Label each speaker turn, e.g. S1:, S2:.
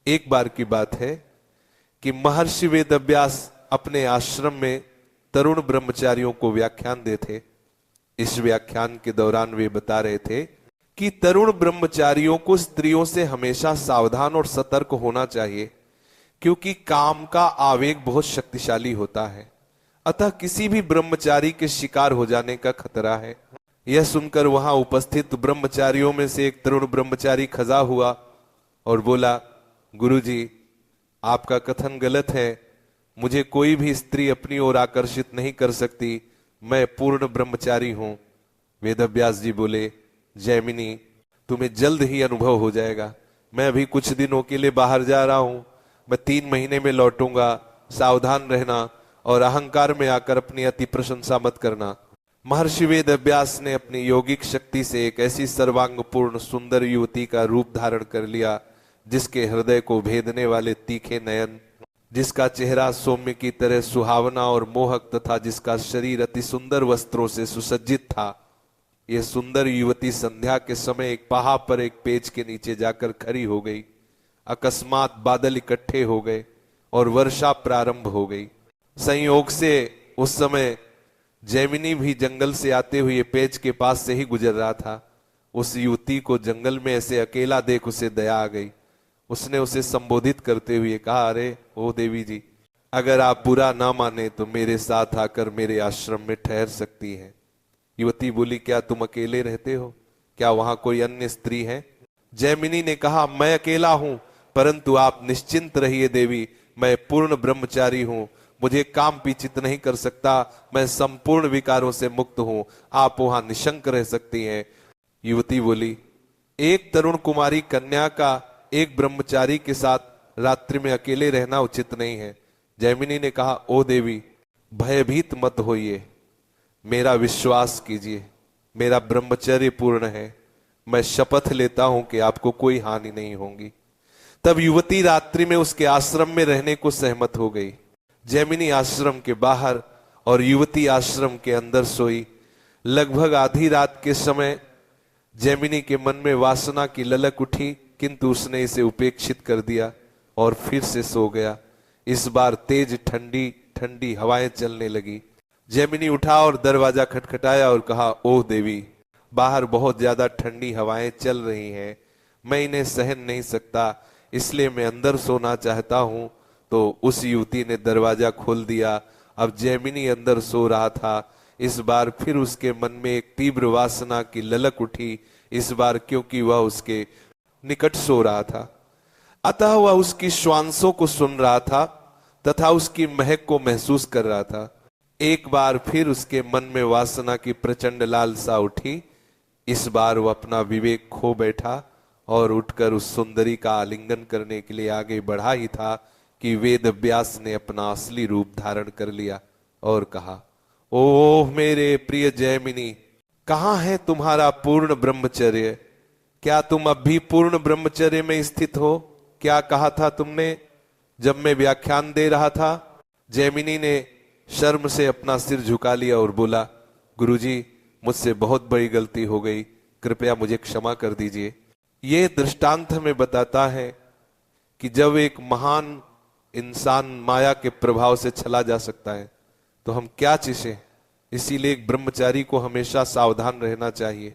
S1: एक बार की बात है कि महर्षि वेदव्यास अपने आश्रम में तरुण ब्रह्मचारियों को व्याख्यान देते। इस व्याख्यान के दौरान वे बता रहे थे कि तरुण ब्रह्मचारियों को स्त्रियों से हमेशा सावधान और सतर्क होना चाहिए, क्योंकि काम का आवेग बहुत शक्तिशाली होता है। अतः किसी भी ब्रह्मचारी के शिकार हो जाने का खतरा है। यह सुनकर वहां उपस्थित ब्रह्मचारियों में से एक तरुण ब्रह्मचारी खजा हुआ और बोला, गुरुजी, आपका कथन गलत है। मुझे कोई भी स्त्री अपनी ओर आकर्षित नहीं कर सकती। मैं पूर्ण ब्रह्मचारी हूं। वेदव्यास जी बोले, जैमिनी, तुम्हें जल्द ही अनुभव हो जाएगा। मैं अभी कुछ दिनों के लिए बाहर जा रहा हूं। मैं 3 महीने में लौटूंगा। सावधान रहना और अहंकार में आकर अपनी अति प्रशंसा मत करना। महर्षि वेदव्यास ने अपनी योगिक शक्ति से एक ऐसी सर्वांगपूर्ण सुंदर युवती का रूप धारण कर लिया, जिसके हृदय को भेदने वाले तीखे नयन, जिसका चेहरा सौम्य की तरह सुहावना और मोहक तथा जिसका शरीर अति सुंदर वस्त्रों से सुसज्जित था। यह सुंदर युवती संध्या के समय एक पहाड़ पर एक पेड़ के नीचे जाकर खड़ी हो गई। अकस्मात बादल इकट्ठे हो गए और वर्षा प्रारंभ हो गई। संयोग से उस समय जैमिनी भी जंगल से आते हुए पेड़ के पास से ही गुजर रहा था। उस युवती को जंगल में ऐसे अकेला देख उसे दया आ गई। उसने उसे संबोधित करते हुए कहा, अरे ओ देवी जी, अगर आप बुरा ना माने तो मेरे साथ आकर मेरे आश्रम में ठहर सकती हैं। युवती बोली, क्या तुम अकेले रहते हो? क्या वहां कोई अन्य स्त्री है? जैमिनी ने कहा, मैं अकेला हूं, परंतु आप निश्चिंत रहिए देवी, मैं पूर्ण ब्रह्मचारी हूं। मुझे काम पीछित नहीं कर सकता। मैं संपूर्ण विकारों से मुक्त हूं। आप वहां निशंक रह सकती हैं। युवती बोली, एक तरुण कुमारी कन्या का एक ब्रह्मचारी के साथ रात्रि में अकेले रहना उचित नहीं है। जैमिनी ने कहा, ओ देवी, भयभीत मत होइए, मेरा विश्वास कीजिए, मेरा ब्रह्मचर्य पूर्ण है। मैं शपथ लेता हूं कि आपको कोई हानि नहीं होगी। तब युवती रात्रि में उसके आश्रम में रहने को सहमत हो गई। जैमिनी आश्रम के बाहर और युवती आश्रम के अंदर सोई। लगभग आधी रात के समय जैमिनी के मन में वासना की ललक उठी, किंतु उसने इसे उपेक्षित कर दिया और फिर से सो गया। इस बार तेज ठंडी ठंडी हवाएं चलने लगी। जैमिनी उठा और दरवाजा खटखटाया और कहा, ओह देवी, बाहर बहुत ज्यादा ठंडी हवाएं चल रही हैं। मैं इन्हें सहन नहीं सकता, इसलिए मैं अंदर सोना चाहता हूं। तो उस युवती ने दरवाजा खोल दिया। अब जैमिनी अंदर सो रहा था। इस बार फिर उसके मन में एक तीव्र वासना की ललक उठी, इस बार क्योंकि वह उसके निकट सो रहा था। अतः वह उसकी श्वासों को सुन रहा था तथा उसकी महक को महसूस कर रहा था। एक बार फिर उसके मन में वासना की प्रचंड लालसा उठी। इस बार वह अपना विवेक खो बैठा और उठकर उस सुंदरी का आलिंगन करने के लिए आगे बढ़ा ही था कि वेदव्यास ने अपना असली रूप धारण कर लिया और कहा, ओह मेरे प्रिय जैमिनी, कहां है तुम्हारा पूर्ण ब्रह्मचर्य? क्या तुम अब भी पूर्ण ब्रह्मचर्य में स्थित हो? क्या कहा था तुमने जब मैं व्याख्यान दे रहा था? जैमिनी ने शर्म से अपना सिर झुका लिया और बोला, गुरुजी, मुझसे बहुत बड़ी गलती हो गई, कृपया मुझे क्षमा कर दीजिए। यह दृष्टांत हमें बताता है कि जब एक महान इंसान माया के प्रभाव से चला जा सकता है तो हम क्या चीजें। इसीलिए एक ब्रह्मचारी को हमेशा सावधान रहना चाहिए।